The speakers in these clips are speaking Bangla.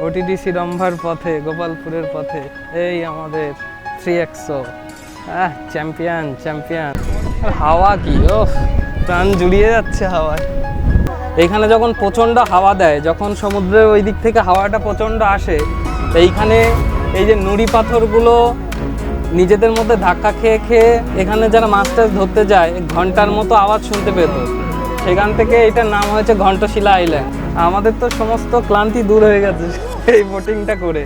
ওটিডিসি রম্ভার পথে, গোপালপুরের পথে এই আমাদের 3XO। Champion champion. হাওয়া কি, ও প্রাণ জুড়িয়ে যাচ্ছে হাওয়ায়। এইখানে যখন প্রচণ্ড হাওয়া দেয়, যখন সমুদ্রের ওই দিক থেকে হাওয়াটা প্রচণ্ড আসে, তো এইখানে এই যে নুড়ি পাথরগুলো নিজেদের মধ্যে ধাক্কা খেয়ে খেয়ে এখানে যারা মাছ টাছ ধরতে যায় ঘন্টার মতো আওয়াজ শুনতে পেত। সেখান থেকে এটার নাম হয়েছে ঘণ্টশিলা আইল্যান্ড। আমাদের তো সমস্ত ক্লান্তি দূর হয়ে গেছে এই বোটিংটা করে।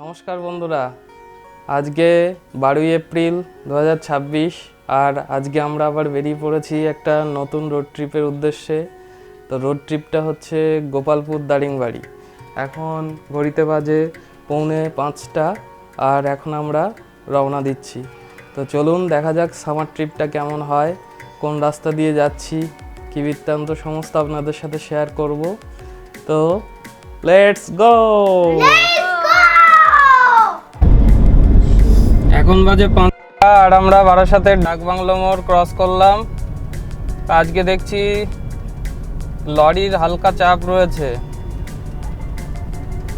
নমস্কার বন্ধুরা, আজকে 12ই এপ্রিল 2026 আর আজকে আমরা আবার বেরিয়ে পড়েছি একটা নতুন রোড ট্রিপের উদ্দেশ্যে। তো রোড ট্রিপটা হচ্ছে গোপালপুর দারিংবাড়ি। এখন ঘড়িতে বাজে 4:45 আর এখন আমরা রওনা দিচ্ছি। তো চলুন দেখা যাক সামার ট্রিপটা কেমন হয়, কোন রাস্তা দিয়ে যাচ্ছি, কী বৃত্তান্ত সমস্ত আপনাদের সাথে শেয়ার করব। তো লেটস গো। এখন বাজে 5টা আর আমরা বারাসাতের ডাকবাংলো মোড় ক্রস করলাম। আজকে দেখছি লরির হালকা চাপ রয়েছে।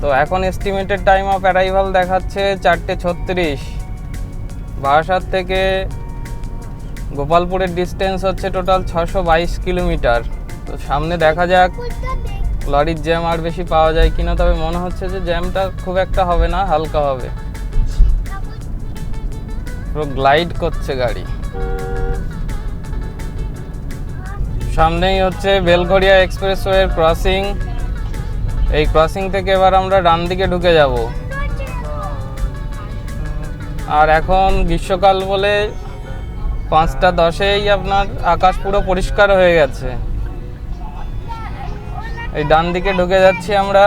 তো এখন এস্টিমেটেড টাইম অফ অ্যারাইভাল দেখাচ্ছে 4:36। বারাসাত থেকে গোপালপুরের ডিস্টেন্স হচ্ছে টোটাল 622 কিলোমিটার। তো সামনে দেখা যাক লরির জ্যাম আর বেশি পাওয়া যায় কিনা, তবে মনে হচ্ছে যে জ্যামটা খুব একটা হবে না, হালকা হবে। পুরো গ্লাইড করছে গাড়ি। সামনেই হচ্ছে বেলঘরিয়া এক্সপ্রেসওয়ের ক্রসিং। এই ক্রসিং থেকে এবার আমরা ডান দিকে ঢুকে যাব। আর এখন গ্রীষ্মকাল বলে 5:10 আপনার আকাশ পুরো পরিষ্কার হয়ে গেছে। এই ডান দিকে ঢুকে যাচ্ছি আমরা।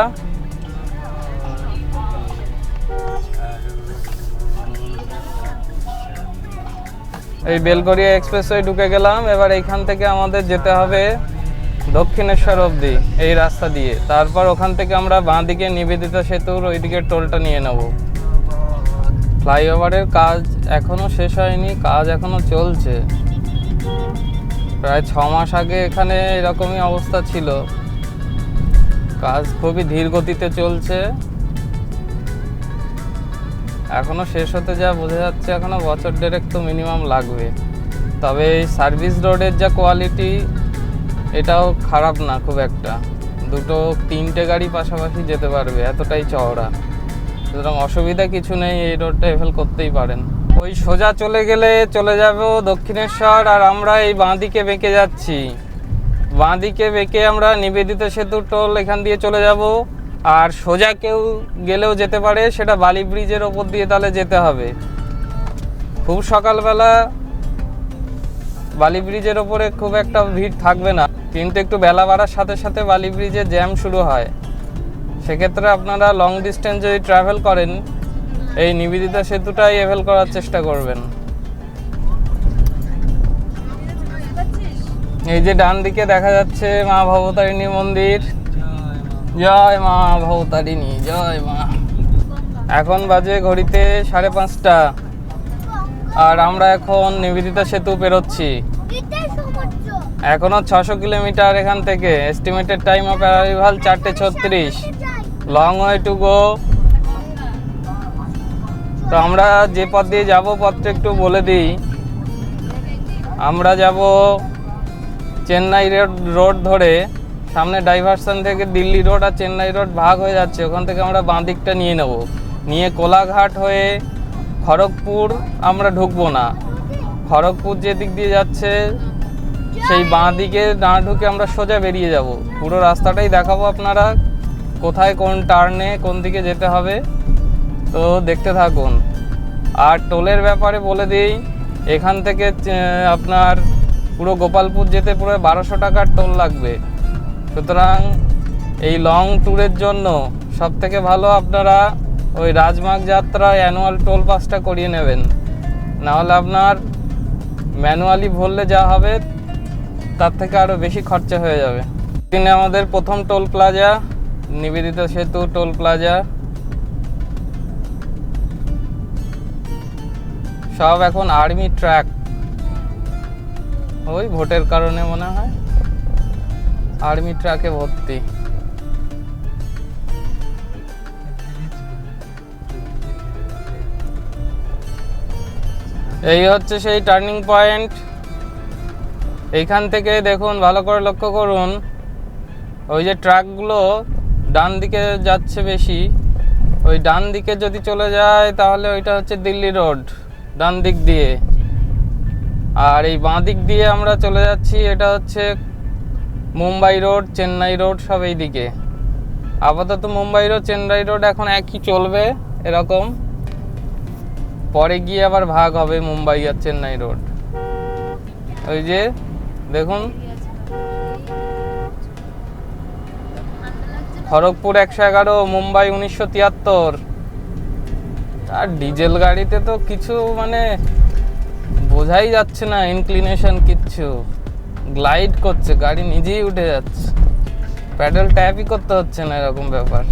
এই বেলঘরিয়া এক্সপ্রেসওয়ে ঢুকে গেলাম। এবার এইখান থেকে আমাদের যেতে হবে দক্ষিণেশ্বর অবধি এই রাস্তা দিয়ে। তারপর ওখান থেকে আমরা বাঁ দিকে নিবেদিতা সেতুর ওইদিকে টোলটা নিয়ে নেব। ফ্লাইওভারের কাজ এখনও শেষ হয়নি, কাজ এখনও চলছে। প্রায় 6 মাস আগে এখানে এরকমই অবস্থা ছিল। কাজ খুবই ধীর গতিতে চলছে, এখনও শেষ হতে যা বোঝা যাচ্ছে এখনও বছর দেড়েক তো মিনিমাম লাগবে। তবে এই সার্ভিস রোডের যা কোয়ালিটি, এটাও খারাপ না খুব একটা। 2-3টে গাড়ি পাশাপাশি যেতে পারবে, এতটাই চওড়া। সুতরাং অসুবিধা কিছু নেই, এই রোডটা এফেল করতেই পারেন। ওই সোজা চলে গেলে চলে যাব দক্ষিণেশ্বর, আর আমরা এই বাঁ দিকে বেঁকে যাচ্ছি। বাঁ দিকে বেঁকে আমরা নিবেদিতা সেতু টোল এখান দিয়ে চলে যাব। আর সোজা কেউ গেলেও যেতে পারে, সেটা বালি ব্রিজের ওপর দিয়ে তাহলে যেতে হবে। খুব সকালবেলা বালি ব্রিজের ওপরে খুব একটা ভিড় থাকবে না, কিন্তু একটু বেলা বাড়ার সাথে সাথে বালি ব্রিজে জ্যাম শুরু হয়। সেক্ষেত্রে আপনারা লং ডিস্টেন্স যদি ট্রাভেল করেন, এই নিবেদিতা সেতুটাই অ্যাভেল করার চেষ্টা করবেন। এই যে ডান দিকে দেখা যাচ্ছে মা ভবতারিণী মন্দির। জয় মা ভবতারিণী, জয় মা। এখন বাজে ঘড়িতে 5:30 আর আমরা এখন নিবেদিতা সেতু পেরোচ্ছি। এখনো 600 কিলোমিটার এখান থেকে। Estimated time of arrival 4:36। Long way to go. তো আমরা যে পথ দিয়ে যাব পথটা একটু বলে দিই। আমরা যাব চেন্নাই রোড ধরে, সামনে ডাইভারশন থেকে দিল্লি রোড আর চেন্নাই রোড ভাগ হয়ে যাচ্ছে। ওখান থেকে আমরা বাঁ দিকটা নিয়ে নেব, নিয়ে কোলাঘাট হয়ে খড়গপুর আমরা ঢুকবো না। খড়গপুর যে দিক দিয়ে যাচ্ছে সেই বাঁ দিকে না ঢুকে আমরা সোজা বেরিয়ে যাব। পুরো রাস্তাটাই দেখাবো আপনারা, কোথায় কোন টার্নে কোন দিকে যেতে হবে। তো দেখতে থাকুন। আর টোলের ব্যাপারে বলে দিই, এখান থেকে আপনার পুরো গোপালপুর যেতে পুরো 1200 টাকার টোল লাগবে। সুতরাং এই লং ট্যুরের জন্য সব থেকে ভালো আপনারা ওই রাজমার্গ যাত্রা অ্যানুয়াল টোল পাসটা করিয়ে নেবেন, নাহলে আপনার ম্যানুয়ালি ভরলে যা হবে তার থেকে আরও বেশি খরচা হয়ে যাবে। এখানে আমাদের প্রথম টোল প্লাজা নিবেদিতা সেতু টোল প্লাজা। সব এখন আর্মি ট্র্যাক, ওই ভোটের কারণে মনে হয় আর্মি ট্রাকে ভর্তি। এই হচ্ছে সেই টার্নিং পয়েন্ট। এইখান থেকে দেখুন, ভালো করে লক্ষ্য করুন, ওই যে ট্রাকগুলো ডান দিকে যাচ্ছে বেশি, ওই ডান দিকে যদি চলে যায় তাহলে ওইটা হচ্ছে দিল্লি রোড ডান দিক দিয়ে, আর এই বাঁ দিক দিয়ে আমরা চলে যাচ্ছি, এটা হচ্ছে মুম্বাই রোড, চেন্নাই রোড, সব এই দিকে। আপাতত মুম্বাই রোড চেন্নাই রোড এখন একই চলবে এরকম, পরে গিয়ে আবার ভাগ হবে মুম্বাই আর চেন্নাই রোড। ওই যে দেখুন খড়গপুর 111, মুম্বাই 1973। আর ডিজেল গাড়িতে তো কিছু মানে বোঝাই যাচ্ছে না, ইনক্লিনেশন কিচ্ছু, গ্লাইড করছে গাড়ি, নিজেই উঠে যাচ্ছে, প্যাডেল ট্যাপই করতে হচ্ছে না, এরকম ব্যাপার।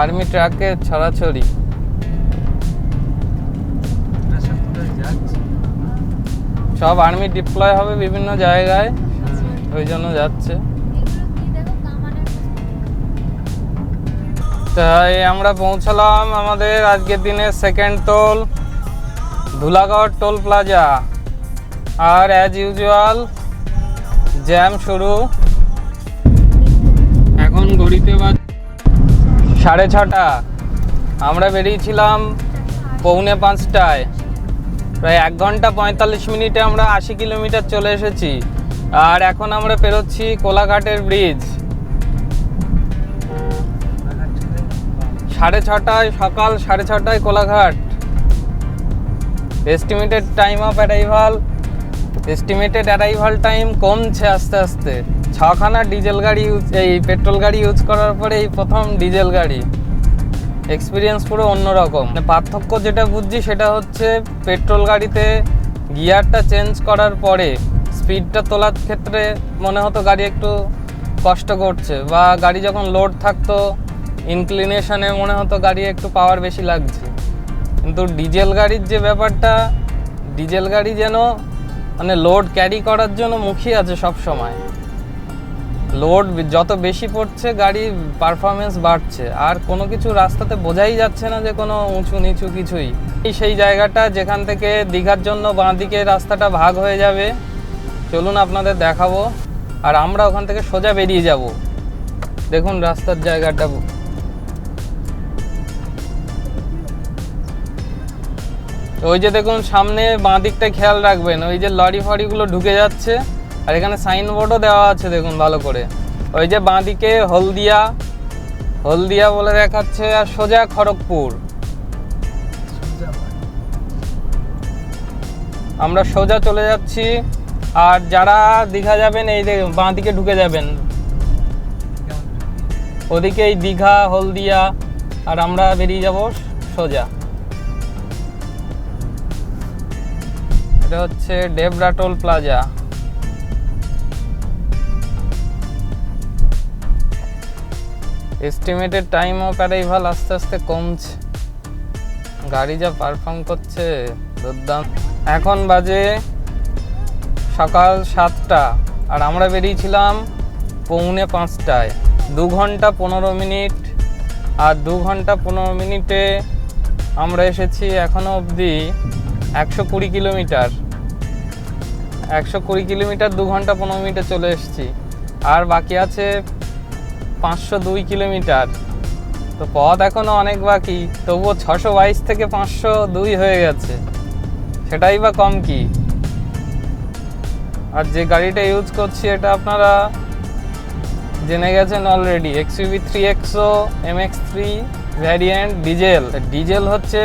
আর্মি ট্রাকে ছড়াছড়ি। সব আর্মি ডিপ্লয় হবে বিভিন্ন জায়গায়, ওই জন্য যাচ্ছে। তাই আমরা পৌঁছালাম আমাদের আজকের দিনের second toll, Dhulagarh toll plaza. আর অ্যাজ ইউজুয়াল জ্যাম শুরু। এখন ঘড়িতে বাজ 6:30। আমরা বেরিয়েছিলাম 4:45টায়, প্রায় 1 ঘন্টা 45 মিনিটে আমরা 80 কিলোমিটার চলে এসেছি। আর এখন আমরা পেরোচ্ছি কোলাঘাটের ব্রিজ। 6:30, সকাল 6:30 কোলাঘাট। এস্টিমেটেড অ্যারাইভাল টাইম কমছে আস্তে আস্তে। 6খানা ডিজেল গাড়ি এই পেট্রোল গাড়ি ইউজ করার পরে এই প্রথম ডিজেল গাড়ি। এক্সপিরিয়েন্স পুরো অন্যরকম। পার্থক্য যেটা বুঝছি সেটা হচ্ছে পেট্রোল গাড়িতে গিয়ারটা চেঞ্জ করার পরে স্পিডটা তোলার ক্ষেত্রে মনে হতো গাড়ি একটু কষ্ট করছে, বা গাড়ি যখন লোড থাকতো ইনক্লিনেশনে মনে হতো গাড়ি একটু পাওয়ার বেশি লাগছে। কিন্তু ডিজেল গাড়ির যে ব্যাপারটা, ডিজেল গাড়ি যেন মানে লোড ক্যারি করার জন্য মুখিয়ে আছে সব সময়। লোড যত বেশি পড়ছে গাড়ির পারফরমেন্স বাড়ছে, আর কোনো কিছু রাস্তাতে বোঝাই যাচ্ছে না যে কোনো উঁচু নিচু কিছুই। সেই জায়গাটা যেখান থেকে দীঘার জন্য বাঁ দিকে রাস্তাটা ভাগ হয়ে যাবে, চলুন আপনাদের দেখাবো। আর আমরা ওখান থেকে সোজা বেরিয়ে যাব। দেখুন রাস্তার জায়গাটা, ওই যে দেখুন সামনে বাঁ দিকটা খেয়াল রাখবেন, ওই যে লরি ফরিগুলো ঢুকে যাচ্ছে, আর এখানে সাইনবোর্ডও দেওয়া আছে দেখুন ভালো করে। ওই যে বাঁ দিকে হলদিয়া বলে দেখাচ্ছে, আর সোজা খড়গপুর। আমরা সোজা চলে যাচ্ছি। আর যারা দীঘা যাবেন এই বাঁ দিকে ঢুকে যাবেন, ওদিকে এই দীঘা হলদিয়া, আর আমরা বেরিয়ে যাব সোজা। এটা হচ্ছে Debra toll plaza. Estimated time of arrival আস্তে আস্তে কমছে, গাড়ি যা পারফর্ম করছে দুর্দান্ত। এখন বাজে সকাল 7টা, আর আমরা বেরিয়েছিলাম 4:45টায়। 2 ঘন্টা 15 মিনিট, আর 2 ঘন্টা 15 মিনিটে আমরা এসেছি এখনো অবধি 120 কিলোমিটার। 120 কিলোমিটার 2 ঘন্টা 15 মিনিটে চলে এসেছি, আর বাকি আছে 502 কিলোমিটার। তো পথ এখনো অনেক বাকি, তবুও 622 থেকে 502 হয়ে গেছে, সেটাই বা কম কি। আর যে গাড়িটা ইউজ করছি এটা আপনারা জেনে গেছেন already, XUV 3XO MX3 variant diesel. Diesel হচ্ছে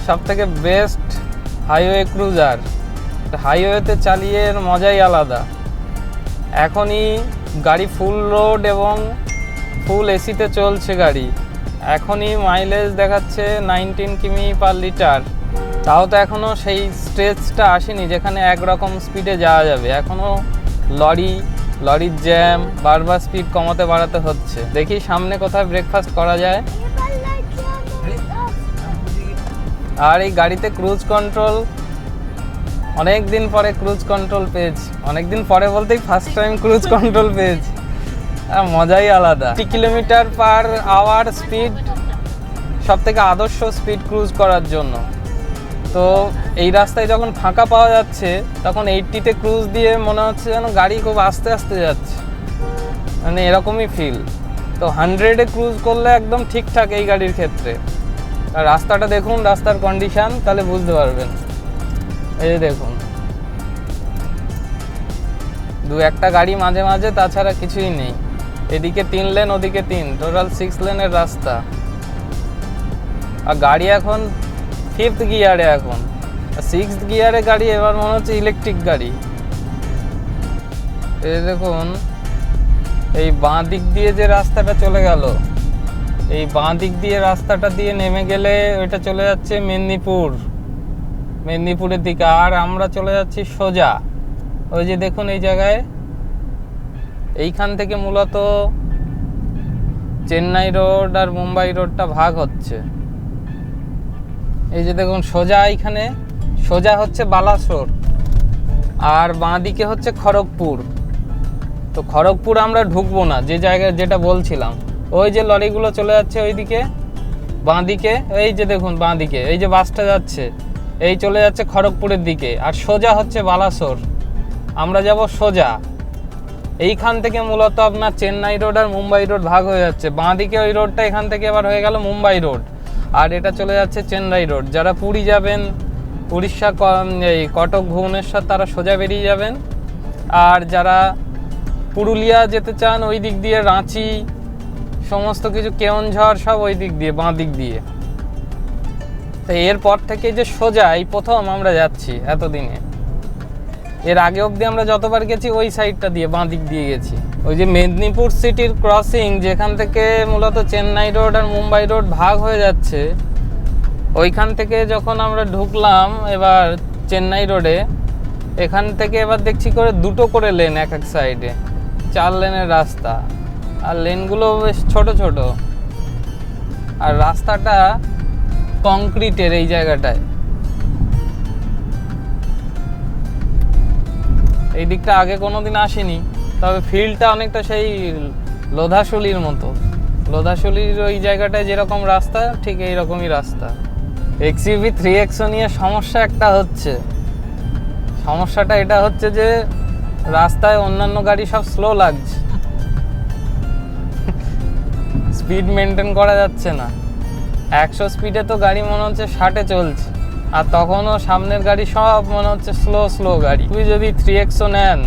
সব থেকে বেস্ট হাইওয়ে ক্রুজার। হাইওয়েতে চালিয়ে মজাই আলাদা। এখনই গাড়ি ফুল লোড এবং ফুল এসিতে চলছে গাড়ি। এখনই মাইলেজ দেখাচ্ছে 19 কিমি পার লিটার। তাও তো এখনও সেই স্ট্রেচটা আসেনি যেখানে একরকম স্পিডে যাওয়া যাবে। এখনও লরির জ্যাম, বারবার স্পিড কমাতে বাড়াতে হচ্ছে। দেখি সামনে কোথায় ব্রেকফাস্ট করা যায়। আর এই গাড়িতে ক্রুজ কন্ট্রোল, অনেক দিন পরে ক্রুজ কন্ট্রোল পেয়েছি। অনেক দিন পরে বলতেই ফার্স্ট টাইম ক্রুজ কন্ট্রোল পেয়েছি। মজাই আলাদা। 30 কিলোমিটার পার আওয়ার স্পিড সব থেকে আদর্শ স্পিড ক্রুজ করার জন্য। তো এই রাস্তায় যখন ফাঁকা পাওয়া যাচ্ছে তখন 80-তে ক্রুজ দিয়ে মনে হচ্ছে যেন গাড়ি খুব আস্তে আস্তে যাচ্ছে, মানে এরকমই ফিল। তো 100-এ ক্রুজ করলে একদম ঠিকঠাক এই গাড়ির ক্ষেত্রে। আর রাস্তাটা দেখুন, রাস্তার কন্ডিশন, তাহলে বুঝতে পারবেন। এই দেখুন, দু একটা গাড়ি মাঝে মাঝে, তাছাড়া কিছুই নেই। এদিকে 3 লেন, ওদিকে 3, টোটাল 6 লেনের রাস্তা। আর গাড়ি এখন 5th গিয়ারে, এখন 6th গিয়ারে গাড়ি। এবার মনে হচ্ছে ইলেকট্রিক গাড়ি। এই দেখুন, এই বাঁ দিক দিয়ে যে রাস্তাটা চলে গেল, এই বাঁ দিক দিয়ে রাস্তাটা দিয়ে নেমে গেলে ওইটা চলে যাচ্ছে মেদিনীপুরের দিকে। আর আমরা চলে যাচ্ছি সোজা। ওই যে দেখুন এই জায়গায়, এইখান থেকে মূলত চেন্নাই রোড আর মুম্বাই রোডটা ভাগ হচ্ছে। এই যে দেখুন সোজা, এইখানে সোজা হচ্ছে বালাসোর, আর বাঁ দিকে হচ্ছে খড়গপুর। তো খড়গপুর আমরা ঢুকবো না, যে জায়গায় যেটা বলছিলাম। ওই যে লরিগুলো চলে যাচ্ছে ওইদিকে বাঁ দিকে, এই যে দেখুন বাঁ দিকে এই যে বাসটা যাচ্ছে, এই চলে যাচ্ছে খড়গপুরের দিকে। আর সোজা হচ্ছে বালাসোর, আমরা যাব সোজা। এইখান থেকে মূলত আপনার চেন্নাই রোড আর মুম্বাই রোড ভাগ হয়ে যাচ্ছে। বাঁ দিকে ওই রোডটা এখান থেকে এবার হয়ে গেল মুম্বাই রোড, আর এটা চলে যাচ্ছে চেন্নাই রোড। যারা পুরী যাবেন, উড়িষ্যা, এই কটক, ভুবনেশ্বর, তারা সোজা বেরিয়ে যাবেন। আর যারা পুরুলিয়া যেতে চান ওই দিক দিয়ে, রাঁচি, সমস্ত কিছু, কেওনঝড়, সব ওই দিক দিয়ে, বাঁ দিক দিয়ে। তো এরপর থেকে যে সোজা, এই প্রথম আমরা যাচ্ছি এতদিনে। এর আগে অবধি আমরা যতবার গেছি ওই সাইডটা দিয়ে, বাঁ দিক দিয়ে গেছি। ওই যে মেদিনীপুর সিটির ক্রসিং, যেখান থেকে মূলত চেন্নাই রোড আর মুম্বাই রোড ভাগ হয়ে যাচ্ছে, ওইখান থেকে যখন আমরা ঢুকলাম এবার চেন্নাই রোডে, এখান থেকে এবার দেখছি করে দুটো করে লেন এক এক সাইডে, 4 লেনের রাস্তা। আর লেনগুলো বেশ ছোট ছোট, আর রাস্তাটা কংক্রিটের এই জায়গাটায়। এই দিকটা আগে কোনোদিন আসেনি, তবে ফিল্ডটা অনেকটা সেই লোধাশুলির মতো। লোধাশুলির ওই জায়গাটায় যেরকম রাস্তা, ঠিক এইরকমই রাস্তা। XUV 3XO নিয়ে সমস্যা একটা হচ্ছে। সমস্যাটা এটা হচ্ছে যে রাস্তায় অন্যান্য গাড়ি সব স্লো লাগছে, স্পিড মেনটেন করা যাচ্ছে না। 100 স্পিডে তো গাড়ি মনে হচ্ছে 60-এ চলছে, আর তখনও সামনের গাড়ি সব মনে হচ্ছে স্লো গাড়ি। তুই যদি 3XO নেন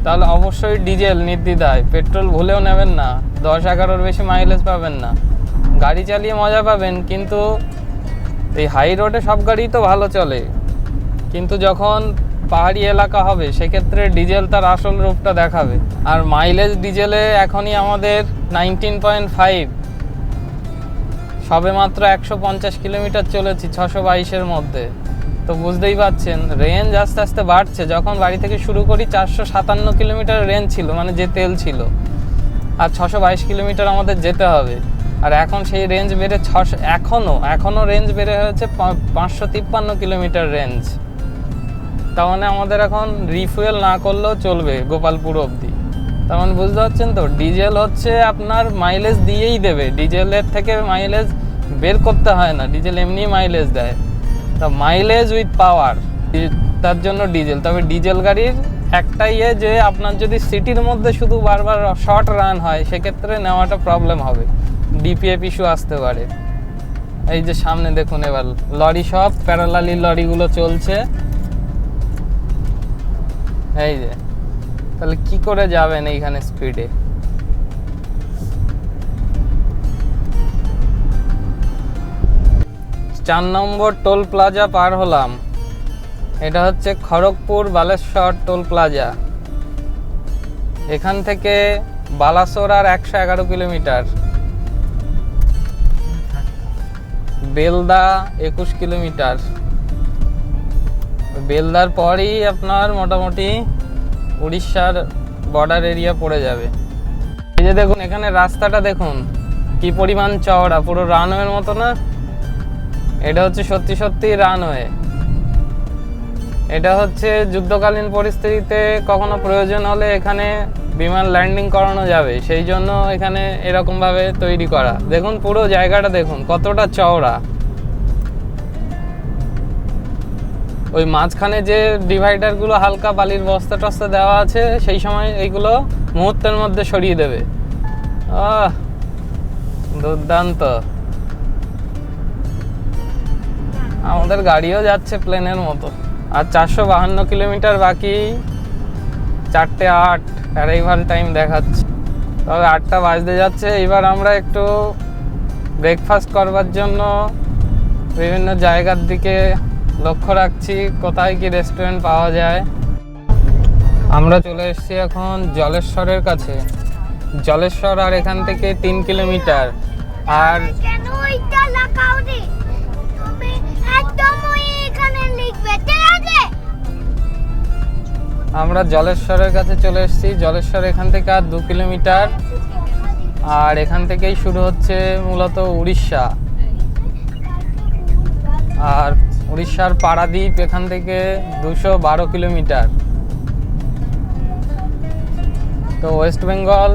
তাহলে অবশ্যই ডিজেল নির্দ্বিধায়, পেট্রোল ভুলেও নেবেন না। 10-11-এর বেশি মাইলেজ পাবেন না, গাড়ি চালিয়ে মজা পাবেন, কিন্তু এই হাই রোডে সব গাড়ি তো ভালো চলে, কিন্তু যখন পাহাড়ি এলাকা হবে সেক্ষেত্রে ডিজেল তার আসল রূপটা দেখাবে। আর মাইলেজ ডিজেলে এখনই আমাদের 19.5, সবে মাত্র 150 কিলোমিটার চলেছি 622-এর মধ্যে। তো বুঝতেই পারছেন রেঞ্জ আস্তে আস্তে বাড়ছে। যখন বাড়ি থেকে শুরু করি 457 কিলোমিটার রেঞ্জ ছিল, মানে যে তেল ছিল, আর 622 কিলোমিটার আমাদের যেতে হবে। আর এখন সেই রেঞ্জ বেড়ে এখনও রেঞ্জ বেড়ে হয়েছে 553 কিলোমিটার রেঞ্জ। তার মানে আমাদের এখন রিফুয়েল না করলেও চলবে গোপালপুর অবধি। তার মানে বুঝতে পারছেন তো, ডিজেল হচ্ছে আপনার মাইলেজ দিয়েই দেবে, ডিজেলের থেকে মাইলেজ বের করতে হয় না, ডিজেল এমনি মাইলেজ দেয়। তা মাইলেজ উইথ পাওয়ার, তার জন্য ডিজেল। তবে ডিজেল গাড়ির একটাই যে আপনার যদি সিটির মধ্যে শুধু বারবার শর্ট রান হয় সেক্ষেত্রে নেওয়াটা প্রবলেম হবে, ডিপিএফ ইস্যু আসতে পারে। এই যে সামনে দেখুন এবার লরি, সব প্যারালালি লরিগুলো চলছে। এই যে, তাহলে কি করে যাবেন এইখানে স্পিডে? 4 নম্বর টোল প্লাজা পার হলাম। এটা হচ্ছে খড়গপুর বালেশ্বর টোল প্লাজা। এখান থেকে বালাসোর আর 111 কিলোমিটার, বেলদা 21 কিলোমিটার। বেলদার পরই আপনার মোটামুটি উড়িষ্যার বর্ডার এরিয়া পড়ে যাবে। এই যে দেখুন এখানে রাস্তাটা দেখুন কি পরিমাণ চওড়া, পুরো রানওয়ের মতো না? এটা হচ্ছে সত্যি সত্যি রানওয়ে। এটা হচ্ছে যুদ্ধকালীন পরিস্থিতিতে কখনো প্রয়োজন হলে এখানে বিমান ল্যান্ডিং করানো যাবে, সেই জন্য এখানে এরকম ভাবে তৈরি করা। দেখুন পুরো জায়গাটা দেখুন কতটা চওড়া। ওই মাঝখানে যে ডিভাইডারগুলো হালকা বালির বস্তা টস্তা দেওয়া আছে, সেই সময় এইগুলো মুহূর্তের মধ্যে সরিয়ে দেবে। দুর্দান্ত। আমাদের গাড়িও যাচ্ছে প্লেনের মতো। আর 452 কিলোমিটার বাকি, 4:08 অ্যারাইভাল টাইম দেখাচ্ছে। তবে 8টা বাজতে যাচ্ছে। এবার আমরা একটু ব্রেকফাস্ট করবার জন্য বিভিন্ন জায়গার দিকে লক্ষ্য রাখছি, কোথায় কি রেস্টুরেন্ট পাওয়া যায়। আমরা চলে এসেছি এখন জলেশ্বরের কাছে। জলেশ্বর আর এখান থেকে 3 কিলোমিটার। আর আমরা জলেশ্বরের কাছে চলে এসেছি। জলেশ্বর এখান থেকে আর 2 কিলোমিটার। আর এখান থেকেই শুরু হচ্ছে মূলত উড়িষ্যা। আর উড়িষ্যার পারাদ্বীপ এখান থেকে 212 কিলোমিটার। তো ওয়েস্ট বেঙ্গল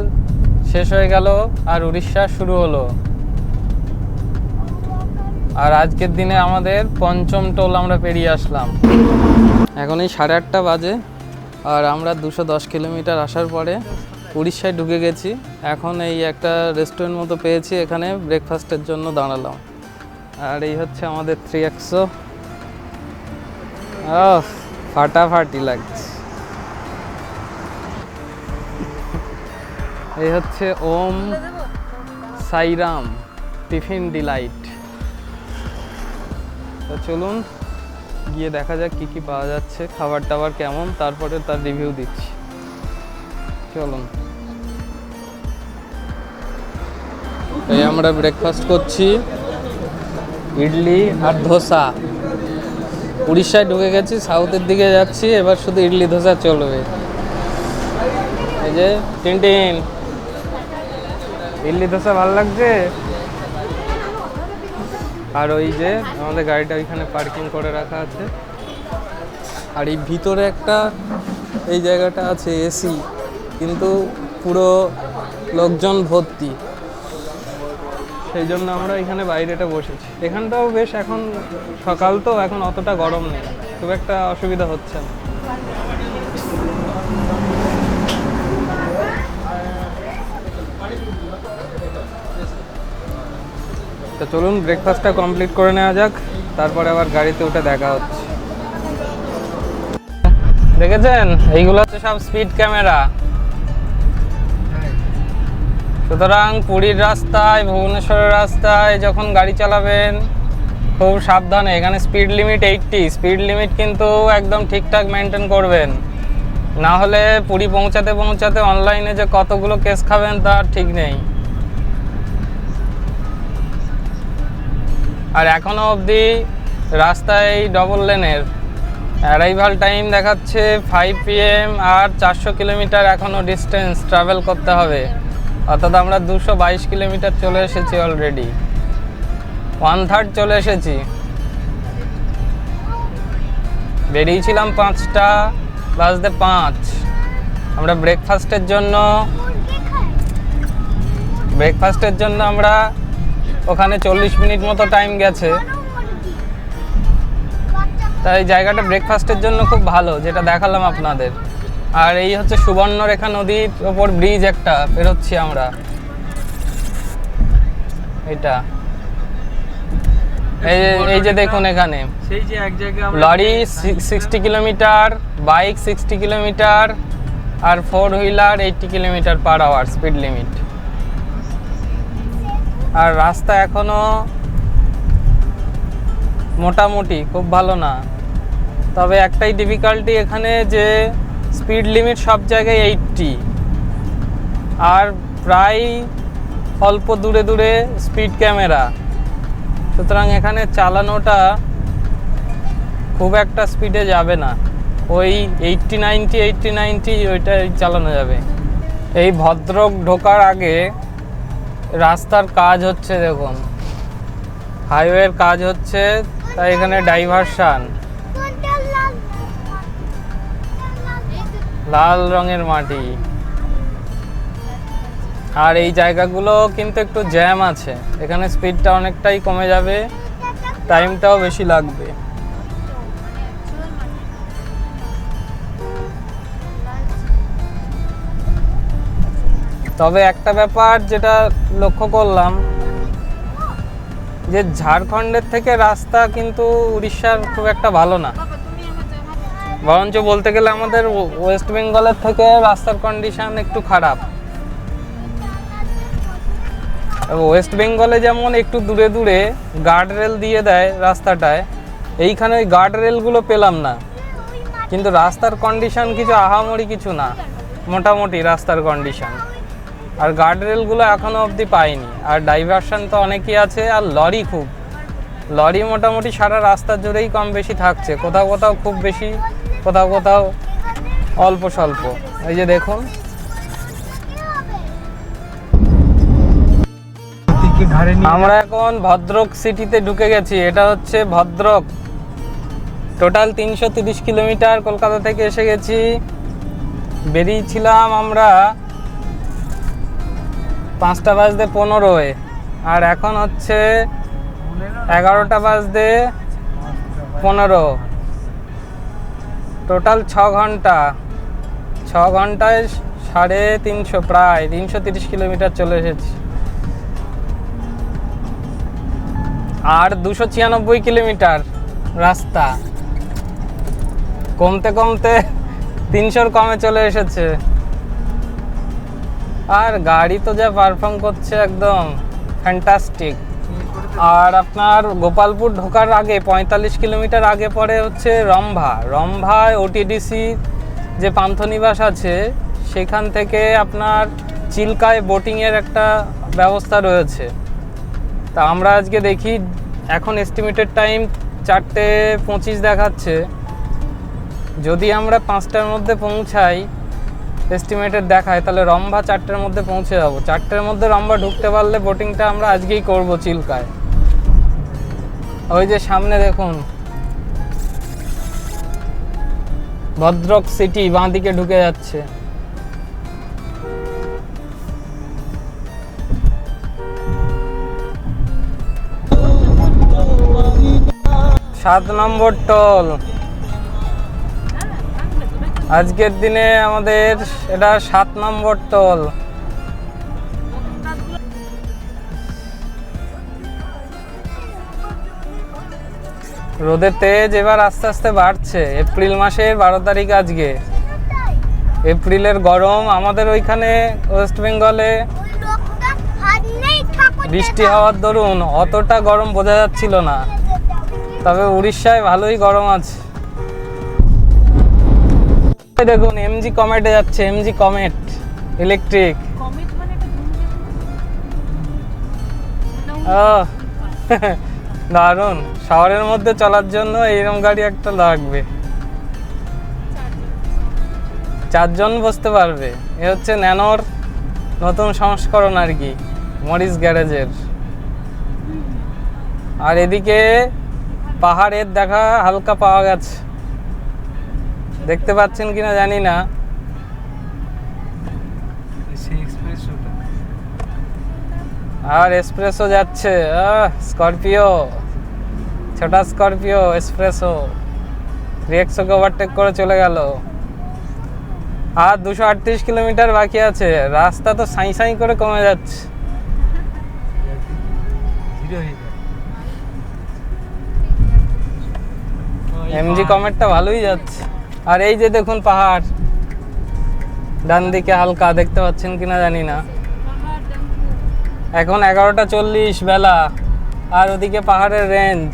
শেষ হয়ে গেল আর উড়িষ্যা শুরু হলো। আর আজকের দিনে আমাদের 5ম টোল আমরা পেরিয়ে আসলাম। এখন এই 8:30 বাজে আর আমরা 210 কিলোমিটার আসার পরে উড়িষ্যায় ঢুকে গেছি। এখন এই একটা রেস্টুরেন্ট মতো পেয়েছি, এখানে ব্রেকফাস্টের জন্য দাঁড়ালাম। আর এই হচ্ছে আমাদের 3XO। ফাটাফাটি লাগছে। এই হচ্ছে ওম সাইরাম টিফিন ডিলাইট। তো চলুন গিয়ে দেখা যাক কি কি পাওয়া যাচ্ছে, খাবার টাবার কেমন, তারপরে তার রিভিউ দিচ্ছি। চলুন। এই আমরা ব্রেকফাস্ট করছি, ইডলি আর ধোসা। উড়িষ্যায় ঢুকে গেছি, সাউথের দিকে যাচ্ছি, এবার শুধু ইডলি ধোসা চলবে। এই যে টিনটিন, ইডলি ধোসা ভালো লাগছে। আর ওই যে আমাদের গাড়িটা ওইখানে পার্কিং করে রাখা আছে। আর এই ভিতরে একটা এই জায়গাটা আছে এসি, কিন্তু পুরো লোকজন ভর্তি, সেই জন্য আমরা এখানে বাইরেটা বসেছি। এখানটাও বেশ, এখন সকাল তো, এখন অতটা গরম নেই, খুব একটা অসুবিধা হচ্ছে না। তো চলুন ব্রেকফাস্টটা কমপ্লিট করে নেওয়া যাক, তারপরে আবার গাড়িতে উঠে দেখা হচ্ছে। দেখেছেন এইগুলো হচ্ছে সব স্পিড ক্যামেরা। সুতরাং পুরীর রাস্তায়, ভুবনেশ্বরের রাস্তায় যখন গাড়ি চালাবেন খুব সাবধানে। এখানে স্পিড লিমিট 80, স্পিড লিমিট কিন্তু একদম ঠিকঠাক মেনটেন করবেন, না হলে পুরী পৌঁছাতে পৌঁছাতে অনলাইনে যে কতগুলো কেস খাবেন তার ঠিক নেই। আর এখনও অবধি রাস্তায় ডবল লেনের, অ্যারাইভাল টাইম দেখাচ্ছে 5 PM আর 400 কিলোমিটার এখনও ডিস্টেন্স ট্রাভেল করতে হবে। অর্থাৎ আমরা 222 কিলোমিটার চলে এসেছি অলরেডি, 1/3 চলে এসেছি। বেরিয়েছিলাম 5:05। আমরা ব্রেকফাস্টের জন্য আমরা ওখানে 40 মিনিট মতো টাইম গেছে। তাই জায়গাটা ব্রেকফাস্টের জন্য খুব ভালো, যেটা দেখালাম আপনাদের। আর এই হচ্ছে সুবর্ণরেখা নদীর ওপর ব্রিজ একটা পেরোচ্ছি আমরা। এটা এই যে দেখুন এখানে সেই যে এক জায়গায় লরি 60 কিলোমিটার, বাইক 60 কিলোমিটার আর 4 wheeler 80 kilometre per hour speed limit. আর রাস্তা এখনো মোটামুটি খুব ভালো না, তবে একটাই ডিফিকাল্টি এখানে যে স্পিড লিমিট সব জায়গায় 80। আর প্রায় অল্প দূরে দূরে স্পিড ক্যামেরা, সুতরাং এখানে চালানোটা খুব একটা স্পিডে যাবে না, ওই 80-90 ওইটাই চালানো যাবে। এই ভদ্রক ঢোকার আগে রাস্তার কাজ হচ্ছে, দেখুন হাইওয়ের কাজ হচ্ছে, তাই এখানে ডাইভারশন, লাল রঙের মাটি। আর এই জায়গাগুলো কিন্তু একটু জ্যাম আছে, এখানে স্পিডটা অনেকটাই কমে যাবে, টাইমটাও বেশি লাগবে। তবে একটা ব্যাপার যেটা লক্ষ্য করলাম, যে ঝাড়খণ্ডের থেকে রাস্তা কিন্তু উড়িষ্যার খুব একটা ভালো না, বরঞ্চ বলতে গেলে আমাদের ওয়েস্ট বেঙ্গলের থেকে রাস্তার কন্ডিশন একটু খারাপ। ওয়েস্ট বেঙ্গলে যেমন একটু দূরে দূরে গার্ড রেল দিয়ে দেয় রাস্তাটায়, এইখানে ওই গার্ড রেলগুলো পেলাম না, কিন্তু রাস্তার কন্ডিশন কিছু আহামরি কিছু না, মোটামুটি রাস্তার কন্ডিশন। আর গার্ড রেলগুলো এখনও অবধি পাইনি। আর ডাইভারশন তো অনেকই আছে, আর লরি খুব, লরি মোটামুটি সারা রাস্তার জুড়েই কম বেশি থাকছে, কোথাও কোথাও খুব বেশি, কোথাও কোথাও অল্প স্বল্প। এই যে দেখুন, আমরা এখন ভদ্রক সিটিতে ঢুকে গেছি। এটা হচ্ছে ভদ্রক, টোটাল 330 কিলোমিটার কলকাতা থেকে এসে গেছি। বেরিয়েছিলাম আমরা 5:15, আর এখন হচ্ছে 11:15, টোটাল 6 ঘন্টা। 6 ঘন্টায় 350, প্রায় 330 কিলোমিটার চলে এসেছি। আর 296 কিলোমিটার রাস্তা, কমতে কমতে 300-র কমে চলে এসেছে। আর গাড়ি তো যা পারফর্ম করছে, একদম ফ্যান্টাস্টিক। আর আপনার গোপালপুর ঢোকার আগে 45 কিলোমিটার আগে পরে হচ্ছে রম্ভায় ওটিডিসি যে পান্থনিবাস আছে, সেখান থেকে আপনার চিল্কায় বোটিংয়ের একটা ব্যবস্থা রয়েছে। তা আমরা আজকে দেখি, এখন এস্টিমেটেড টাইম 4:25 দেখাচ্ছে, যদি আমরা 5টার মধ্যে পৌঁছাই, এস্টিমেটেড দেখায়, তাহলে রম্ভা 4টার মধ্যে পৌঁছে যাবো। 4টার মধ্যে রম্ভা ঢুকতে পারলে বোটিংটা আমরা আজকেই করব চিল্কায়। ওই যে সামনে দেখুন ভদ্রক সিটি বাঁ দিকে ঢুকে যাচ্ছে। 7 নম্বর টোল, আজকের দিনে আমাদের এটা 7 নম্বর টোল। রোদের তেজ এবার আস্তে আস্তে বাড়ছে। এপ্রিল মাসের 12 তারিখ আজকে। এপ্রিলের গরম আমাদের ওইখানে ওয়েস্ট বেঙ্গলে বৃষ্টি হওয়ার দরুন অতটা গরম বোঝা যাচ্ছিল না, তবে উড়িষ্যায় ভালোই গরম আছে। দেখুন এমজি কমেটে যাচ্ছে, এমজি কমেট ইলেকট্রিক। দারুণ, শহরের মধ্যে চলার জন্য এইরকম গাড়ি একটা লাগবে, 4 জন বসতে পারবে। এ হচ্ছে ন্যানোর নতুন সংস্করণ আর কি, মরিস গ্যারেজের। আর এদিকে পাহাড়ের দেখা হালকা পাওয়া গেছে, দেখতে পাচ্ছেন কিনা জানি না। আর এক্সপ্রেসও যাচ্ছে, স্করপিও, ছোটা স্করপিও এক্সপ্রেসও রিক্সাকে ওভারটেক করে চলে গেল। আর 238 কিলোমিটার বাকি আছে, রাস্তা তো সাই সাই করে কমে যাচ্ছে। এমজি কমেটটা ভালোই যাচ্ছে। আর এই যে দেখুন পাহাড়, ডান দিকে হালকা, দেখতে পাচ্ছেন কিনা জানি না। এখন 11:40 বেলা, আর ওদিকে পাহাড়ের রেঞ্জ।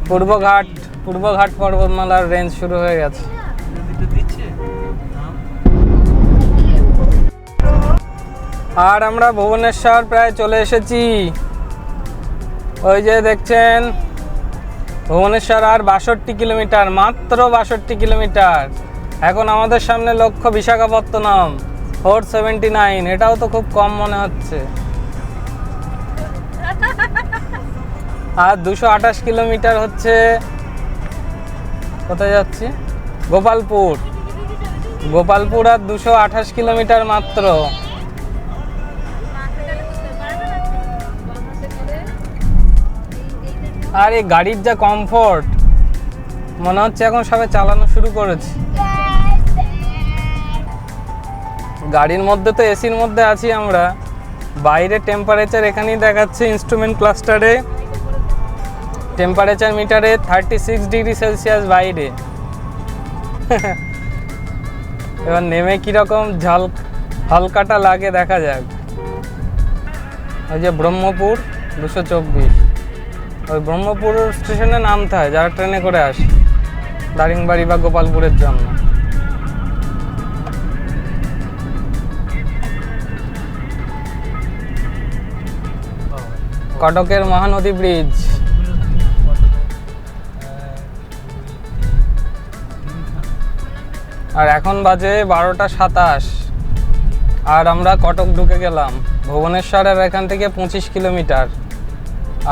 পূর্বঘাট পর্বতমালার রেঞ্জ শুরু হয়ে গেছে। আর আমরা ভুবনেশ্বর প্রায় চলে এসেছি। ওই যে দেখছেন ভুবনেশ্বর আর 62 কিলোমিটার, মাত্র 62 কিলোমিটার। এখন আমাদের সামনে লক্ষ্য বিশাখাপত্তনম 479। এটাও তো খুব কম মনে হচ্ছে। আর 228 কিলোমিটার হচ্ছে কোথায় যাচ্ছি, গোপালপুর। গোপালপুর আর 228 কিলোমিটার মাত্র। আর এই গাড়ির যা কমফোর্ট, মনে হচ্ছে এখন সবে চালানো শুরু করেছি। গাড়ির মধ্যে তো এসির মধ্যে আছি আমরা, বাইরে টেম্পারেচার এখানেই দেখাচ্ছে ইনস্ট্রুমেন্ট ক্লাস্টারে, টেম্পারেচার মিটারে 36 ডিগ্রি সেলসিয়াস বাইরে। এবার নেমে কীরকম হালকাটা লাগে দেখা যাক। ওই যে ব্রহ্মপুর 224, ওই ব্রহ্মপুর স্টেশনে নামতে হয় যারা ট্রেনে করে আসে দারিংবাড়ি বা গোপালপুরের জন্য। কটকের মহানদী ব্রিজ। আর এখন বাজে 12টা 27, আর আমরা কটক ঢুকে গেলাম। ভুবনেশ্বরের এখান থেকে 25 কিলোমিটার,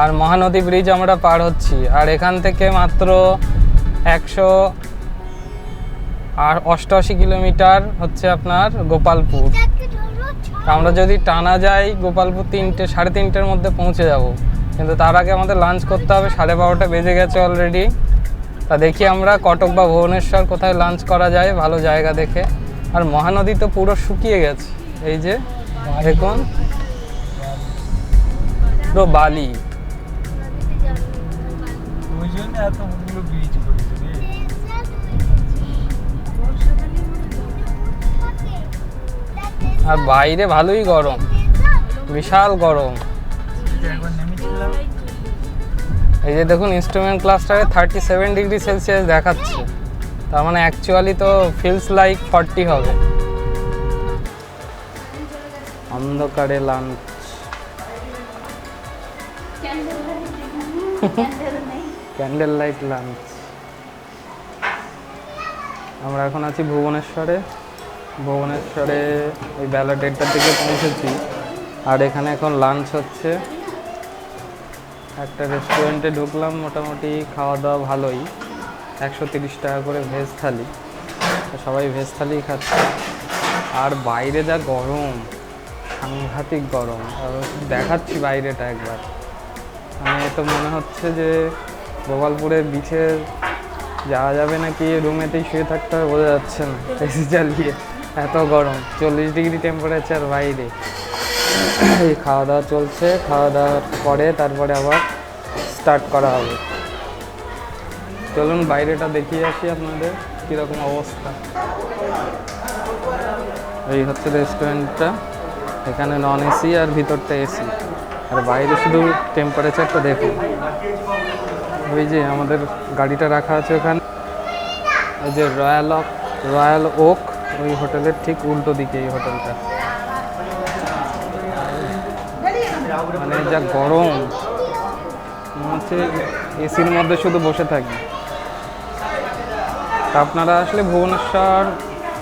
আর মহানদী ব্রিজ আমরা পার হচ্ছি। আর এখান থেকে মাত্র 188 কিলোমিটার হচ্ছে আপনার গোপালপুর। আমরা যদি টানা যাই গোপালপুর 3-3:30টার মধ্যে পৌঁছে যাব, কিন্তু তার আগে আমাদের লাঞ্চ করতে হবে। 12:30 বেজে গেছে অলরেডি। তা দেখি আমরা কটক বা ভুবনেশ্বর কোথায় লাঞ্চ করা যায় ভালো জায়গা দেখে। আর মহানদী তো পুরো শুকিয়ে গেছে, এই যে দেখুন পুরো বালি। আর বাইরে ভালোই গরম, বিশাল গরম। এই যে দেখুন ইনস্ট্রুমেন্ট ক্লাস্টারে 37 ডিগ্রি সেলসিয়াস দেখাচ্ছে, তার মানে অ্যাকচুয়ালি তো ফিলস লাইক 40 হবে। অন্ধকারে লাঞ্চ, ক্যান্ডেল লাইট লাঞ্চ। আমরা এখন আছি ভুবনেশ্বরে। ভুবনেশ্বরে ওই বেলা 1:30টার দিকে পৌঁছেছি। আর এখানে এখন লাঞ্চ হচ্ছে। একটা রেস্টুরেন্টে ঢুকলাম, মোটামুটি খাওয়া দাওয়া ভালোই, 130 টাকা করে ভেজ থালি। সবাই ভেজ থালি খাচ্ছে। আর বাইরে যা গরম, সাংঘাতিক গরম। দেখাচ্ছি বাইরেটা একবার। মানে তো মনে হচ্ছে যে গোপালপুরের বিচে যাওয়া যাবে নাকি, রুমেতেই শুয়ে থাকতে হবে বোঝা যাচ্ছে না এসি চালিয়ে, এত গরম। 40 ডিগ্রি টেম্পারেচার বাইরে। এই খাওয়া দাওয়া চলছে, খাওয়া দাওয়ার পরে তারপরে আবার স্টার্ট করা হবে। চলুন বাইরেটা দেখিয়ে আসি আপনাদের কীরকম অবস্থা। এই হচ্ছে রেস্টুরেন্টটা, এখানে নন এসি আর ভিতরটা এসি। আর বাইরে শুধু টেম্পারেচারটা দেখুন। ওই যে আমাদের গাড়িটা রাখা আছে ওখানে, ওই যে রয়্যাল ওক, ওই হোটেলের ঠিক উল্টো দিকে এই হোটেলটা। মানে যা গরম, মনে হচ্ছে এসির মধ্যে শুধু বসে থাকি। আপনারা আসলে ভুবনেশ্বর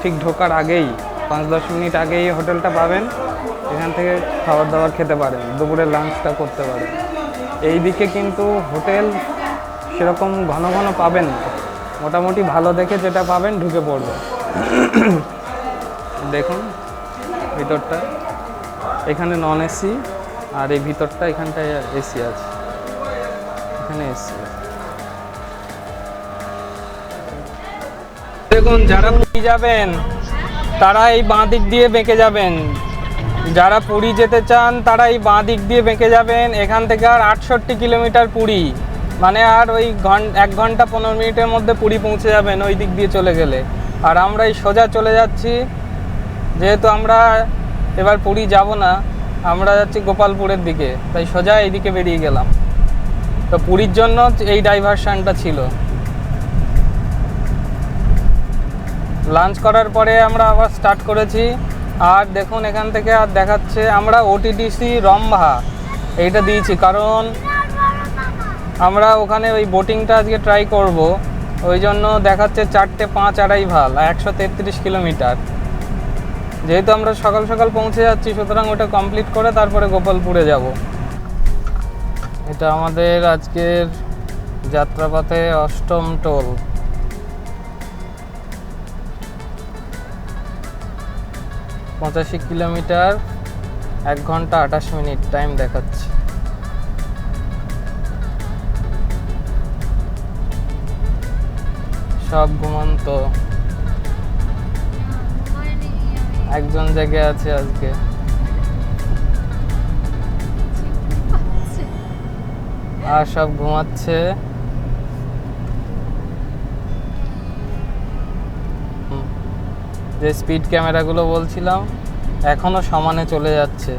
ঠিক ঢোকার আগেই 5-10 মিনিট আগেই এই হোটেলটা পাবেন। এখান থেকে খাবার দাবার খেতে পারেন, দুপুরে লাঞ্চটা করতে পারেন। এই দিকে কিন্তু হোটেল সেরকম ঘন ঘন পাবেন না, মোটামুটি ভালো দেখে যেটা পাবেন ঢুকে পড়বে। দেখুন ভিতরটা, এখানে নন এসি, আর এই ভিতরটা এখানটায় এসি আছে, এখানে এসি। দেখুন যারা পুরী যাবেন তারা এই বাঁ দিক দিয়ে বেঁকে যাবেন, যারা পুরী যেতে চান তারা এই বাঁ দিক দিয়ে বেঁকে যাবেন। এখান থেকে আর 68 কিলোমিটার পুরী, মানে আর ওই 1 ঘন্টা 15 মিনিটের মধ্যে পুরী পৌঁছে যাবেন ওই দিক দিয়ে চলে গেলে। আর আমরা এই সোজা চলে যাচ্ছি, যেহেতু আমরা এবার পুরী যাব না, আমরা যাচ্ছি গোপালপুরের দিকে, তাই সোজা এইদিকে বেরিয়ে গেলাম। তো পুরীর জন্য এই ডাইভারশনটা ছিল। লাঞ্চ করার পরে আমরা আবার স্টার্ট করেছি আর দেখুন এখান থেকে আর দেখাচ্ছে আমরা ওটিডিসি রম্ভা এইটা দিয়েছি, কারণ আমরা ওখানে ওই বোটিংটা আজকে ট্রাই করব, ওই জন্য দেখাচ্ছে 4:05 আড়াইভাল 133 কিলোমিটার। যেহেতু আমরা সকাল সকাল পৌঁছে যাচ্ছি, সুতরাং ওটা কমপ্লিট করে তারপরে গোপালপুরে যাব। এটা আমাদের আজকের যাত্রাপথে 8ম টোল। পঁচাশি কিলোমিটার 1 ঘন্টা 28 মিনিট টাইম দেখাচ্ছে। সব ঘুমন্ত, একজন জেগে আছে আজকে। আর সব ঘুমাচ্ছে। যে স্পিড ক্যামেরাগুলো বলছিলাম এখনো সমানে চলে যাচ্ছে।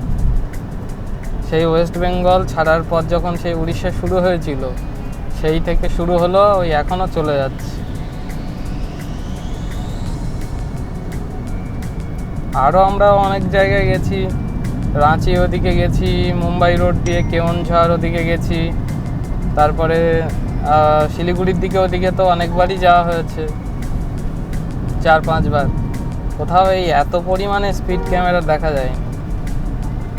সেই ওয়েস্ট বেঙ্গল ছাড়ার পর যখন সেই উড়িষ্যা শুরু হয়েছিল, সেই থেকে শুরু হলো, ওই এখনো চলে যাচ্ছে। আরও আমরা অনেক জায়গায় গেছি, রাঁচি ওদিকে গেছি, মুম্বাই রোড দিয়ে কেওনঝড় ওদিকে গেছি, তারপরে শিলিগুড়ির দিকে, ওদিকে তো অনেকবারই যাওয়া হয়েছে, 4-5 বার। কোথাও এই এত পরিমাণে স্পিড ক্যামেরা দেখা যায়,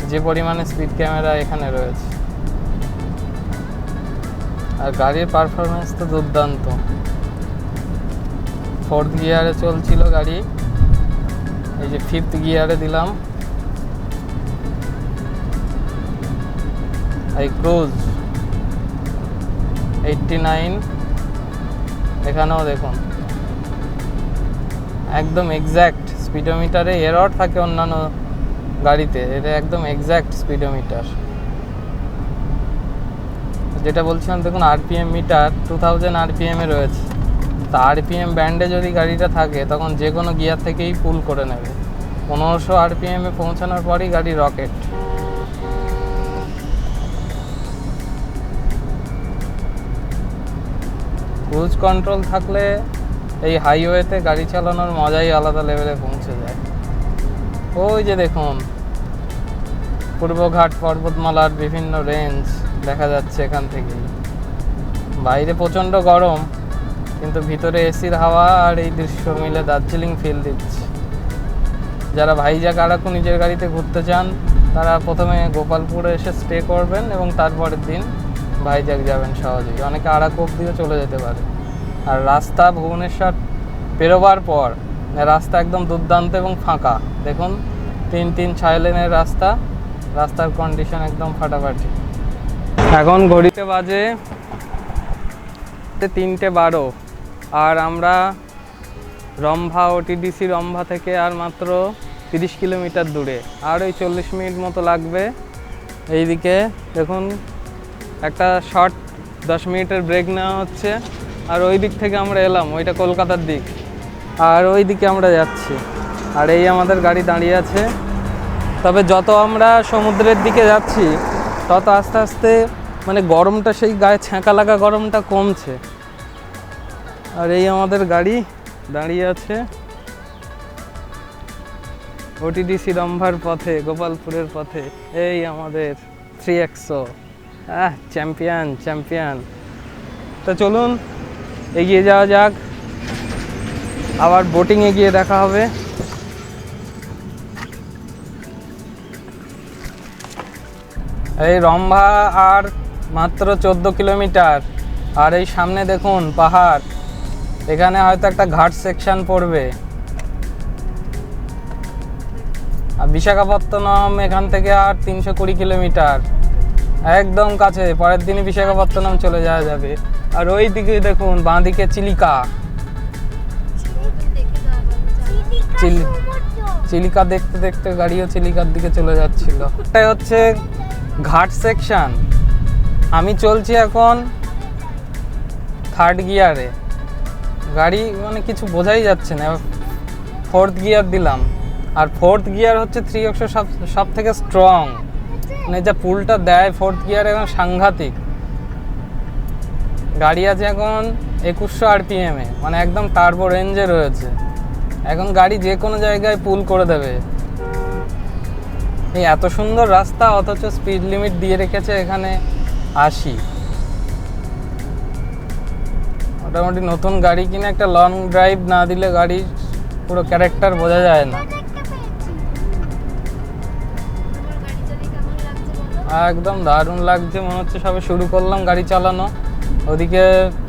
যে পরিমাণে স্পিড ক্যামেরা এখানে রয়েছে। আর গাড়ির পারফরমেন্স তো দুর্দান্ত। 4th গিয়ারে চলছিল গাড়ি, এই যে 5th গিয়ারে দিলাম। এই ক্রুজ 89, এখানেও দেখুন একদম এক্স্যাক্ট স্পিডোমিটারে। এরর থাকে অন্যান্য গাড়িতে, এটা একদম এক্স্যাক্ট স্পিডোমিটার। যেটা বলছিলাম দেখুন আরপিএম মিটার 2000 আরপিএমে রয়েছে। তা আরপিএম ব্যান্ডে যদি গাড়িটা থাকে তখন যে কোনো গিয়ার থেকেই পুল করে নেবে। 1500 আরপিএমে পৌঁছানোর পরই গাড়ি রকেট। ক্রুজ কন্ট্রোল থাকলে এই হাইওয়েতে গাড়ি চালানোর মজাই আলাদা লেভেলে পৌঁছে যায়। ওই যে দেখুন পূর্বঘাট পর্বতমালার বিভিন্ন রেঞ্জ দেখা যাচ্ছে এখান থেকেই। বাইরে প্রচণ্ড গরম, কিন্তু ভিতরে এসির হাওয়া আর এই দৃশ্য মিলে দার্জিলিং ফিল দিচ্ছে। যারা ভাইজাগ আরাকু নিজের গাড়িতে ঘুরতে চান, তারা প্রথমে গোপালপুরে এসে স্টে করবেন এবং তারপরের দিন ভাইজাগ যাবেন সহজেই। অনেকে আরাকু অব্দিও চলে যেতে পারে। আর রাস্তা ভুবনেশ্বর পেরোবার পর রাস্তা একদম দুর্দান্ত এবং ফাঁকা। দেখুন 3-6 লেনের রাস্তা, রাস্তার কন্ডিশন একদম ফাটাফাটি। এখন ঘড়িতে বাজে 3:12, আর আমরা রম্ভা ওটিডিসি রম্ভা থেকে আর মাত্র 30 কিলোমিটার দূরে। আর ওই 40 মিনিট মতো লাগবে। এইদিকে দেখুন একটা শর্ট 10 মিনিটের ব্রেক নেওয়া হচ্ছে। আর ওই দিক থেকে আমরা এলাম, ওইটা কলকাতার দিক, আর ওই দিকে আমরা যাচ্ছি। আর এই আমাদের গাড়ি দাঁড়িয়ে আছে। তবে যত আমরা সমুদ্রের দিকে যাচ্ছি তত আস্তে আস্তে মানে গরমটা, সেই গায়ে ছ্যাঁকা লাগা গরমটা কমছে। আর এই আমাদের গাড়ি দাঁড়িয়ে আছে ওটিডিসি রম্ভার পথে, গোপালপুরের পথে। এই আমাদের 3XO চ্যাম্পিয়ন। তো চলুন এগিয়ে যাওয়া যাক, আবার বোটিংয়ে গিয়ে দেখা হবে। এই রম্ভা আর মাত্র 14 কিলোমিটার। আর এই সামনে দেখুন পাহাড়, এখানে হয়তো একটা ঘাট সেকশন পড়বে। আর বিশাখাপত্তনম এখান থেকে আর 320 কিলোমিটার, একদম কাছে। পরের দিনই বিশাখাপত্তনম চলে যাওয়া যাবে। আর ওই দিকে দেখুন বাঁ দিকে চিলিকা দেখতে দেখতে গাড়িও চিলিকার দিকে চলে যাচ্ছিল। এটাই হচ্ছে ঘাট সেকশন। আমি চলছি এখন 3rd গিয়ারে, গাড়ি মানে কিছু বোঝাই যাচ্ছে না। 4th গিয়ার দিলাম, আর 4th গিয়ার হচ্ছে 3XO সব থেকে স্ট্রং। মানে যা পুলটা দেয় 4th গিয়ার এখন সাংঘাতিক। গাড়ি আছে এখন 2100 আরপিএমে, মানে একদম টার্বো রেঞ্জে রয়েছে। এখন গাড়ি যে কোনো জায়গায় পুল করে দেবে। এই এত সুন্দর রাস্তা অথচ স্পিড লিমিট দিয়ে রেখেছে এখানে 80। মোটামুটি নতুন গাড়ি কিনে একটা লং ড্রাইভ না দিলে গাড়ির পুরো ক্যারেক্টার বোঝা যায় না। একদম দারুণ লাগছে, মনে হচ্ছে সবে শুরু করলাম গাড়ি চালানো। ওদিকে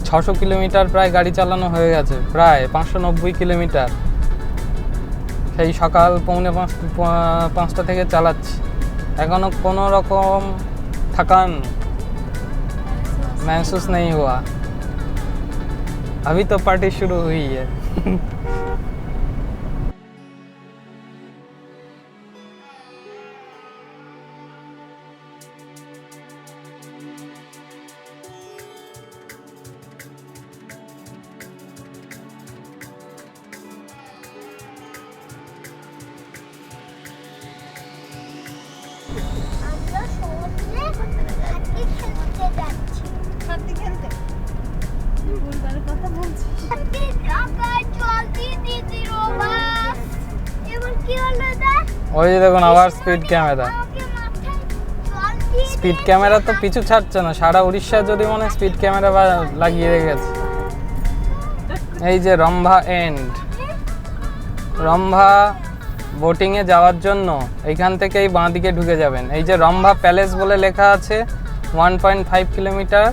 600 কিলোমিটার প্রায় গাড়ি চালানো হয়ে গেছে, প্রায় 590 কিলোমিটার। সেই সকাল 4:45 থেকে চালাচ্ছি, এখনো কোনো রকম थकान महसूस नहीं हुआ। अभी तो पार्टी शुरू हुई है। ওই যে দেখুন আবার স্পিড ক্যামেরা। স্পিড ক্যামেরা তো পিছু ছাড়ছে না, সারা উড়িষ্যা যদি মনে স্পিড ক্যামেরা লাগিয়ে রেখেছে। এই যে রম্ভা এন্ড, রম্ভা বোটিংয়ে যাওয়ার জন্য এইখান থেকেই বাঁ দিকে ঢুকে যাবেন। এই যে রম্ভা প্যালেস বলে লেখা আছে, 1.5 কিলোমিটার।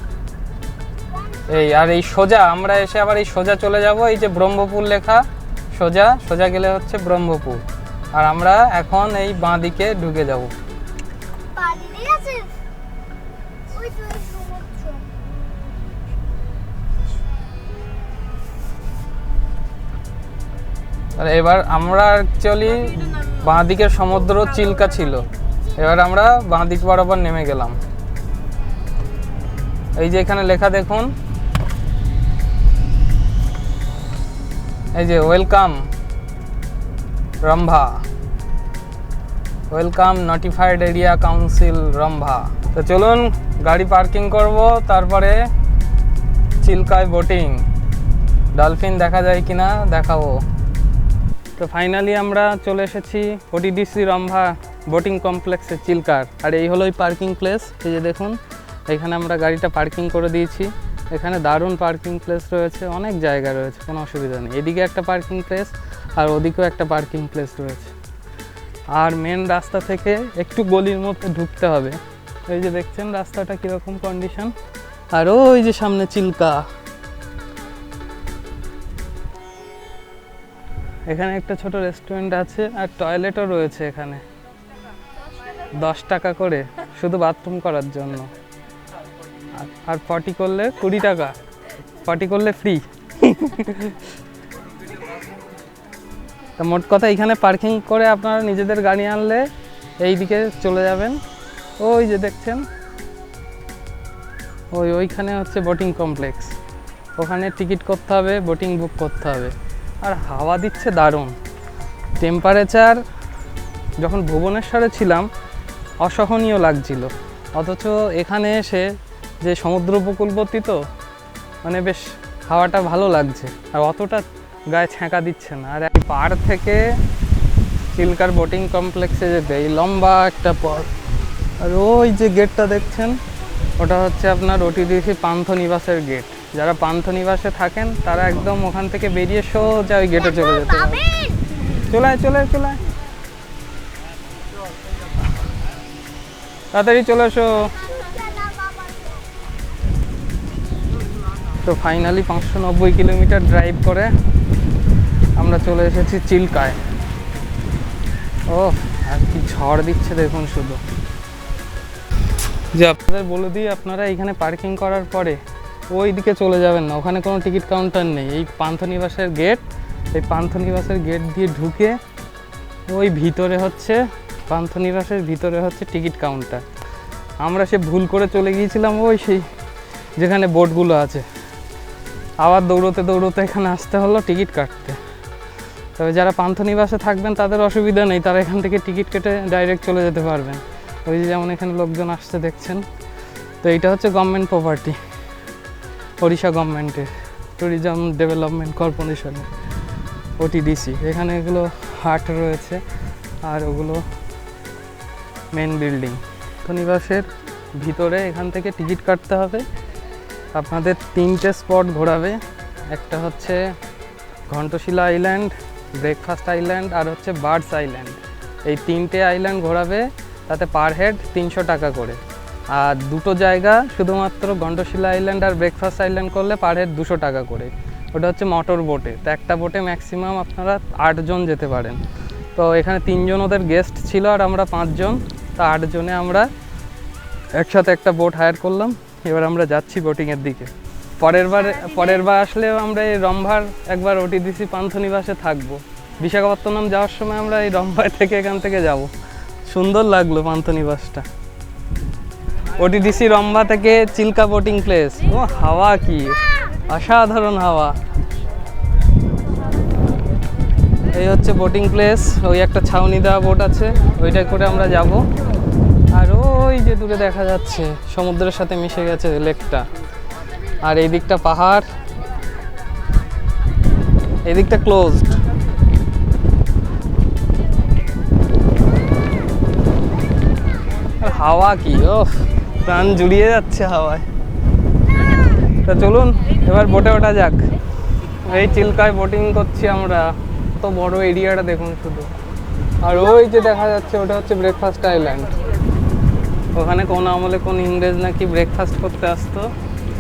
এই আর এই সোজা আমরা এসে আবার এই সোজা চলে যাব, এই যে ব্রহ্মপুর লেখা, সোজা সোজা গেলে হচ্ছে ব্রহ্মপুর। আর আমরা এখন এই বাঁ দিকে ঢুকে যাব। আর এবার আমরা অ্যাকচুয়ালি বাঁ দিকের সমুদ্র চিল্কা ছিল, এবার আমরা বাঁ দিক বরাবর নেমে গেলাম। এই যে এখানে লেখা দেখুন, এই যে welcome Rambha, welcome notified area council Rambha. তো চলুন গাড়ি পার্কিং করব, তারপরে চিল্কায় বোটিং, ডলফিন দেখা যায় কিনা দেখাবো। তো ফাইনালি আমরা চলে এসেছি ওটিডিসি রম্ভা বোটিং কমপ্লেক্সে চিল্কার। আর এই হলো পার্কিং প্লেস, এই যে দেখুন এখানে আমরা গাড়িটা পার্কিং করে দিয়েছি। এখানে দারুণ পার্কিং প্লেস রয়েছে, অনেক জায়গা রয়েছে, কোনো অসুবিধা নেই। এদিকে একটা পার্কিং প্লেস আর ওদিকেও একটা পার্কিং প্লেস রয়েছে। আর মেন রাস্তা থেকে একটু গলির মধ্যে ঢুকতে হবে। এই যে দেখছেন রাস্তাটা কীরকম কন্ডিশন। আর ওই যে সামনে চিল্কা, এখানে একটা ছোট রেস্টুরেন্ট আছে আর টয়লেটও রয়েছে এখানে, 10 টাকা করে শুধু বাথরুম করার জন্য। আর পটি করলে 20 টাকা, পটি করলে ফ্রি। তা মোট কথা এখানে পার্কিং করে আপনারা নিজেদের গাড়ি আনলে এই দিকে চলে যাবেন। ওই যে দেখছেন ওইখানে হচ্ছে বোটিং কমপ্লেক্স, ওখানে টিকিট করতে হবে, বোটিং বুক করতে হবে। আর হাওয়া দিচ্ছে দারুণ। টেম্পারেচার যখন ভুবনেশ্বরে ছিলাম অসহনীয় লাগছিল, অথচ এখানে এসে যে সমুদ্র উপকূলবর্তী তো মানে বেশ হাওয়াটা ভালো লাগছে, আর অতটা গায়ে ছ্যাঁকা দিচ্ছে না। আর এই পাড় থেকে চিল্কার বোটিং কমপ্লেক্সে যেতে এই লম্বা একটা পথ। আর ওই যে গেটটা দেখছেন ওটা হচ্ছে আপনার ওটিডিসি পান্থনিবাসের গেট। যারা পান্থনিবাসে থাকেন তারা একদম ওখান থেকে বেরিয়ে সোজা ওই গেটে চলে যেতে পারে। চলায় তাড়াতাড়ি চলে এসো। তো ফাইনালি 590 কিলোমিটার ড্রাইভ করে আমরা চলে এসেছি চিল্কায়। ও আর কি ঝড় দিচ্ছে দেখুন শুধু। যে আপনাদের বলে দিই, আপনারা এখানে পার্কিং করার পরে ওই দিকে চলে যাবেন না, ওখানে কোনো টিকিট কাউন্টার নেই। এই পান্থনিবাসের গেট, এই পান্থনিবাসের গেট দিয়ে ঢুকে ওই ভিতরে হচ্ছে পান্থনিবাসের ভিতরে হচ্ছে টিকিট কাউন্টার। আমরা সে ভুল করে চলে গিয়েছিলাম ওই সেই যেখানে বোটগুলো আছে, আবার দৌড়তে এখানে আসতে হলো টিকিট কাটতে। তবে যারা পান্থনিবাসে থাকবেন তাদের অসুবিধা নেই, তারা এখান থেকে টিকিট কেটে ডাইরেক্ট চলে যেতে পারবেন। ওই যে যেমন এখানে লোকজন আসছে দেখছেন। তো এইটা হচ্ছে গভর্নমেন্ট প্রপার্টি, ওড়িশা গভর্নমেন্টের ট্যুরিজম ডেভেলপমেন্ট কর্পোরেশনের ওটিডিসি। এখানে এগুলো হাট রয়েছে আর ওগুলো মেন বিল্ডিং। পান্থনিবাসের ভিতরে এখান থেকে টিকিট কাটতে হবে। আপনাদের 3টে স্পট ঘোরাবে, একটা হচ্ছে ঘণ্টশিলা আইল্যান্ড, ব্রেকফাস্ট আইল্যান্ড আর হচ্ছে বার্ডস আইল্যান্ড। এই 3টে আইল্যান্ড ঘোরাবে, তাতে পার হেড 300 টাকা করে। আর 2টো জায়গা শুধুমাত্র ঘণ্টশিলা আইল্যান্ড আর ব্রেকফাস্ট আইল্যান্ড করলে পার হেড 200 টাকা করে। ওটা হচ্ছে মোটর বোটে। তো একটা বোটে ম্যাক্সিমাম আপনারা 8 জন যেতে পারেন। তো এখানে 3 জন ওদের গেস্ট ছিল আর আমরা 5 জন। তো 8 জনে আমরা একসাথে একটা বোট হায়ার করলাম। এবার আমরা যাচ্ছি বোটিংয়ের দিকে। পরের বার আসলেও আমরা এই রম্ভার একবার ওটিডিসি পান্থনিবাসে থাকবো। বিশাখাপত্তনম যাওয়ার সময় আমরা এই রম্ভায় থেকে এখান থেকে যাব। সুন্দর লাগলো পান্থনিবাসটা। ওটিডিসি রম্ভা থেকে চিল্কা বোটিং প্লেস। ও হাওয়া কি অসাধারণ হাওয়া। এই হচ্ছে বোটিং প্লেস। ওই একটা ছাউনি দেওয়া বোট আছে, ওইটা করে আমরা যাব। আর ওই যে দূরে দেখা যাচ্ছে সমুদ্রের সাথে মিশে গেছে লেকটা। আর এই দিকটা পাহাড়, এই দিকটা ক্লোজড। আর হাওয়া কি, ও প্রাণ জুড়িয়ে যাচ্ছে হাওয়ায়। তো চলুন এবার বোটে ওঠা যাক। এই চিল্কায় বোটিং করছি আমরা। কত বড় এরিয়াটা দেখুন শুধু। আর ওই যে দেখা যাচ্ছে ওটা হচ্ছে ব্রেকফাস্ট আইল্যান্ড। ওখানে কোন আমলে কোন ইংরেজ নাকি ব্রেকফাস্ট করতে আসতো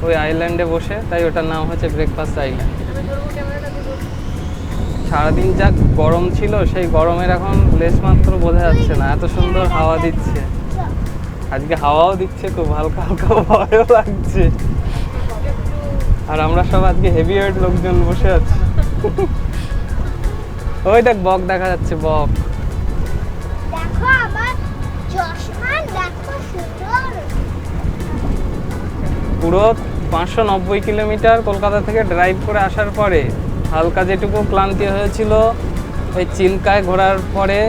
ওই আইল্যান্ডে বসে, তাই ওটার নাম হচ্ছে ব্রেকফাস্ট আইল্যান্ড। সারাদিন যা গরম ছিল, সেই গরমের এখন লেশমাত্র বোঝা যাচ্ছে না, এত সুন্দর হাওয়া দিচ্ছে। আজকে হাওয়াও দিচ্ছে, খুব হালকা হালকা ভয়ও লাগছে। আর আমরা সব আজকে হেভি ওয়েট লোকজন বসে আছি। ওই দেখ বক দেখা যাচ্ছে, বক। দেখো আমার চশমা, দেখো সুন্দর। পুরো 590 কিলোমিটার কলকাতা থেকে ড্রাইভ করে আসার পরে হালকা যেটুকু ক্লান্তি হয়েছিল এই চিল্কায় ঘোরার পরে,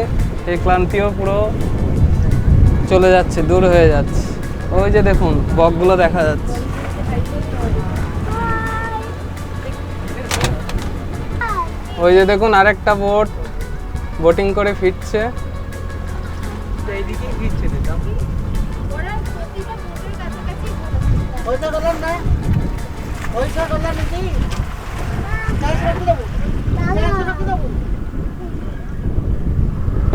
সেই ক্লান্তিও পুরো চলে যাচ্ছে, দূর হয়ে যাচ্ছে। ওই যে দেখুন বকগুলো দেখা যাচ্ছে। ওই যে দেখুন আরেকটা বোট বোটিং করে ফিরছে। এইদিকেই ফিরছে। ওরা প্রতিটা বোটের কাছাকাছি পয়সা করলাম না, পয়সা করলাম নাকি?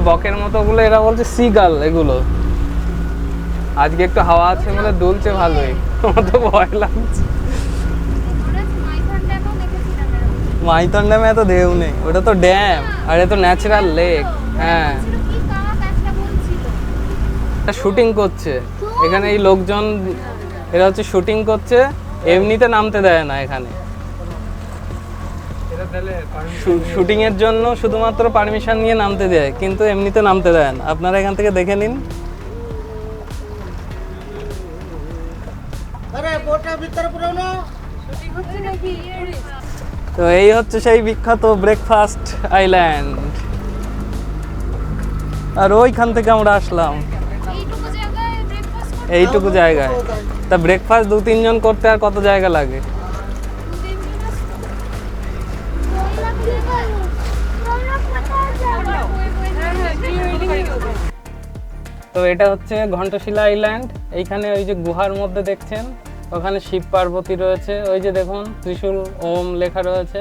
বকের মতো গুলো এরা বলছে সিগাল। এগুলো আজকে একটু হাওয়া আছে বলে দুলছে ভালোই, আমার তো ভয় লাগছে। মাইথন ড্যামে এত ঢেউ নেই, ওটা তো ড্যাম আর এ তো ন্যাচারাল লেক। হ্যাঁ, এটা শুটিং করছে এখানে এই লোকজন, এরা হচ্ছে শুটিং করছে, এমনিতে নামতে দেয় না এখানে। শুটিং এর জন্য শুধুমাত্র পারমিশন নিয়ে নামতে দেয়, কিন্তু এমনিতে নামতে দেয় না। আপনারা এখান থেকে দেখে নিন। আরে বোটের ভিতরে পুরো না তো এই হচ্ছে সেই বিখ্যাত ব্রেকফাস্ট আইল্যান্ড। আর ওইখান থেকে আমরা আসলাম এইটুকু জায়গায়। তা ব্রেকফাস্ট 2-3 জন করতে আর কত জায়গা লাগে? তো এটা হচ্ছে ঘণ্টশিলা আইল্যান্ড। এইখানে ওই যে গুহার মধ্যে দেখছেন, ওখানে শিব পার্বতী রয়েছে। ওই যে দেখুন ত্রিশূল ওম লেখা রয়েছে।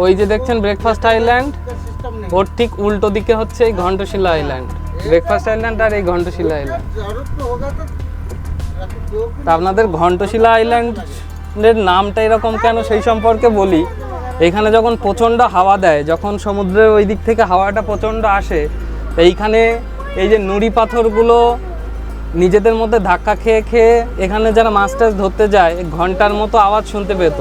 ওই যে দেখছেন ব্রেকফাস্ট আইল্যান্ড, সিস্টেম নেই। ওর ঠিক উল্টো দিকে হচ্ছে এই ঘণ্টশিলা আইল্যান্ড। ব্রেকফাস্ট আইল্যান্ড আর এই ঘণ্টশিলা আইল্যান্ড। जरूरत तो होगा तो তা আপনাদের ঘণ্টশিলা আইল্যান্ডের নামটা এরকম কেন সেই সম্পর্কে বলি। এখানে যখন প্রচণ্ড হাওয়া দেয়, যখন সমুদ্রের ওই দিক থেকে হাওয়াটা প্রচণ্ড আসে, এইখানে এই যে নুড়ি পাথরগুলো নিজেদের মধ্যে ধাক্কা খেয়ে খেয়ে এখানে যারা মাছ টাছ ধরতে যায় ঘন্টার মতো আওয়াজ শুনতে পেত।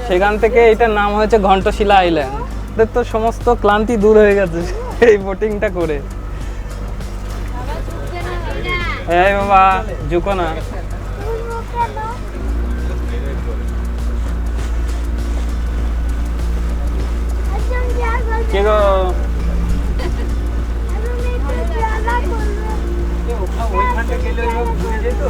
সেখান থেকে এটার নাম হয়েছে ঘণ্টশিলা আইল্যান্ড। এদের তো সমস্ত ক্লান্তি দূর হয়ে গেছে এই বোটিংটা করে। এই বাবা ঝুঁকো না। কে গো? ওইখানটা গেলে ঘুরে যেত।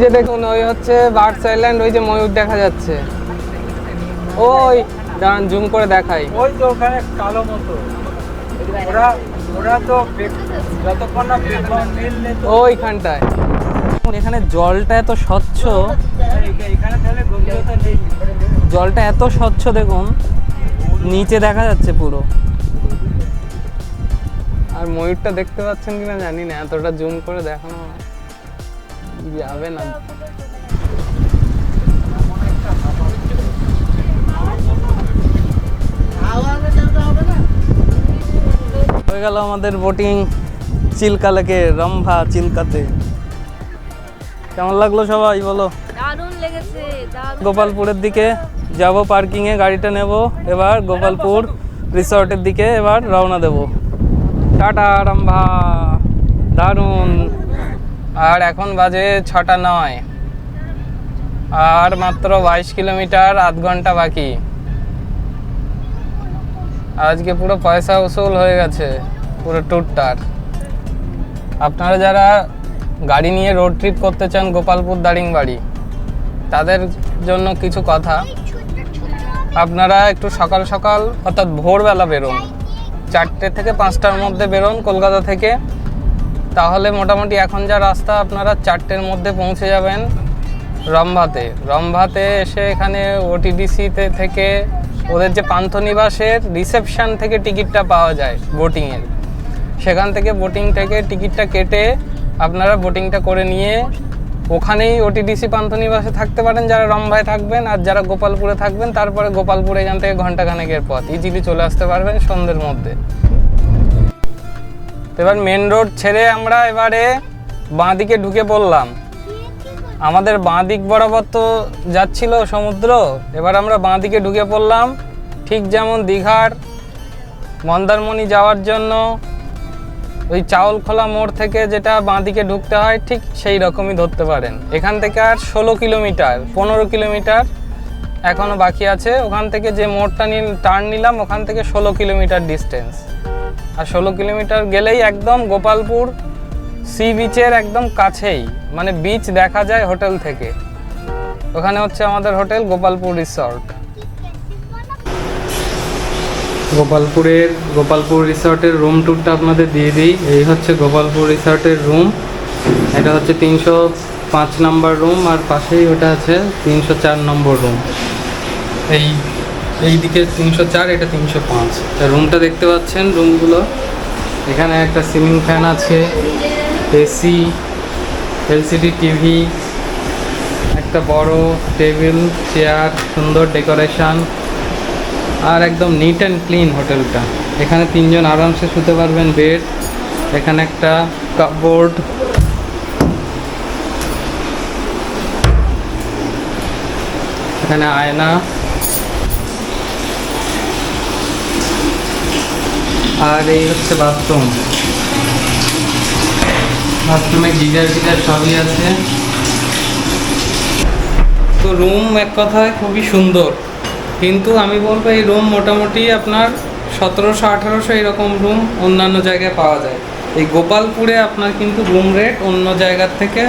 এই যে দেখুন ওই হচ্ছে বার্ডস আইল্যান্ড, ওই যে ময়ূর দেখা যাচ্ছে, ওই দাঁড়ান জুম করে দেখাই। ওই তো ওখানে কালো মতো ওরা ওরা তো যতক্ষণ না প্ল্যাটফর্ম মিললে তো ওইখানটায় এখানে জলটা এত স্বচ্ছ, এখানে তাহলে গভীরতা নেই। জলটা এত স্বচ্ছ দেখুন, নিচে দেখা যাচ্ছে পুরো। আর ময়ূরটা দেখতে পাচ্ছেন কিনা জানি না, এতটা জুম করে দেখানো যাবে না। হয়ে গেল আমাদের বোটিং চিল্কা লেকে, রম্ভা চিল্কাতে। কেমন লাগলো সবাই বলো? দারুণ লেগেছে, দারুণ। গোপালপুরের দিকে যাব, পার্কিংয়ে গাড়িটা নেব, এবার গোপালপুর রিসর্টের দিকে এবার রওনা দেব। টাটা রম্ভা, দারুণ। আর এখন বাজে 6:09, আর মাত্র 22 কিলোমিটার, আধ ঘন্টা বাকি। আজকে পুরো পয়সা উসুল হয়ে গেছে পুরো ট্যুরটার। আপনারা যারা গাড়ি নিয়ে রোড ট্রিপ করতে চান গোপালপুর দারিংবাড়ি, তাদের জন্য কিছু কথা। আপনারা একটু সকাল সকাল অর্থাৎ ভোরবেলা বেরোন, 4টে থেকে 5টার মধ্যে বেরোন কলকাতা থেকে, তাহলে মোটামুটি এখন যা রাস্তা আপনারা 4টের মধ্যে পৌঁছে যাবেন রম্ভাতে। রম্ভাতে এসে এখানে ওটিডিসিতে থেকে ওদের যে পান্থনিবাসের রিসেপশন থেকে টিকিটটা পাওয়া যায় বোটিংয়ের, সেখান থেকে বোটিং থেকে টিকিটটা কেটে আপনারা বোটিংটা করে নিয়ে ওখানেই ওটিডিসি পান্থনিবাসে থাকতে পারেন যারা রম্ভায় থাকবেন, আর যারা গোপালপুরে থাকবেন তারপরে গোপালপুরে এখান থেকে ঘন্টাখানেকের পথ, ইজিলি চলে আসতে পারবেন সন্ধ্যের মধ্যে। এবার মেন রোড ছেড়ে আমরা এবারে বাঁ দিকে ঢুকে পড়লাম। আমাদের বাঁ দিক বরাবর তো যাচ্ছিল সমুদ্র, এবার আমরা বাঁ দিকে ঢুকে পড়লাম। ঠিক যেমন দীঘার মন্দারমণি যাওয়ার জন্য ওই চাউলখোলা মোড় থেকে যেটা বাঁ দিকে ঢুকতে হয়, ঠিক সেই রকমই ধরতে পারেন। এখান থেকে আর 16 কিলোমিটার, 15 কিলোমিটার এখনও বাকি আছে। ওখান থেকে যে মোড়টা টার্ন নিলাম ওখান থেকে 16 কিলোমিটার ডিস্টেন্স। আর 16 কিলোমিটার গেলেই একদম গোপালপুর সি বিচের একদম কাছেই, মানে বিচ দেখা যায় হোটেল থেকে। ওখানে হচ্ছে আমাদের হোটেল গোপালপুর রিসর্ট। গোপালপুর রিসর্টের রুম ট্যুরটা আপনাদের দিয়ে দিই। এই হচ্ছে গোপালপুর রিসর্টের রুম, এটা হচ্ছে 305 নম্বর রুম, আর পাশেই ওটা আছে 304 নম্বর রুম। এই দিকে 304, এটা 305। রুমটা দেখতে পাচ্ছেন রুমগুলো, এখানে একটা সিলিং ফ্যান আছে, এসি, এলসিডি টিভি, একটা বড় টেবিল চেয়ার, সুন্দর ডেকোরেশন, আর একদম নিট অ্যান্ড ক্লিন হোটেলটা। এখানে 3 জন আরামসে শুতে পারবেন, বেড, এখানে একটা কাপবোর্ড, এখানে আয়না, আর এই হচ্ছে বাথরুম। বাথরুমে গিজার সবই আছে। তো রুম এক কথায় খুবই সুন্দর, কিন্তু আমি বলবো এই রুম মোটামুটি আপনার 1700-1800 এরকম রুম অন্যান্য জায়গায় পাওয়া যায়। এই গোপালপুরে আপনার কিন্তু রুম রেট অন্য জায়গার থেকে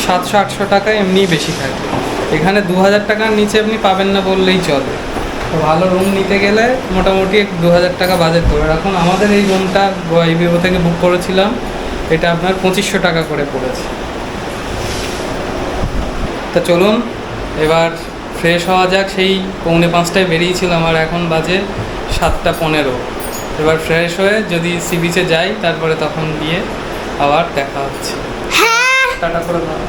700-800 টাকা এমনিই বেশি থাকে। এখানে 2000 টাকার নিচে আপনি পাবেন না বললেই চলে। তো ভালো রুম নিতে গেলে মোটামুটি 2000 টাকা বাজেট করে রাখুন। আমাদের এই রুমটা গোয়াইবিবো থেকে বুক করেছিলাম, এটা আপনার 2500 টাকা করে পড়েছে। তা চলুন এবার ফ্রেশ হওয়া যাক। সেই 4:45টায় বেরিয়েছিলাম, আর এখন বাজে 7:15। এবার ফ্রেশ হয়ে যদি সি বিচে যাই তারপরে তখন গিয়ে আবার দেখা হচ্ছে। টাটা করে দাও।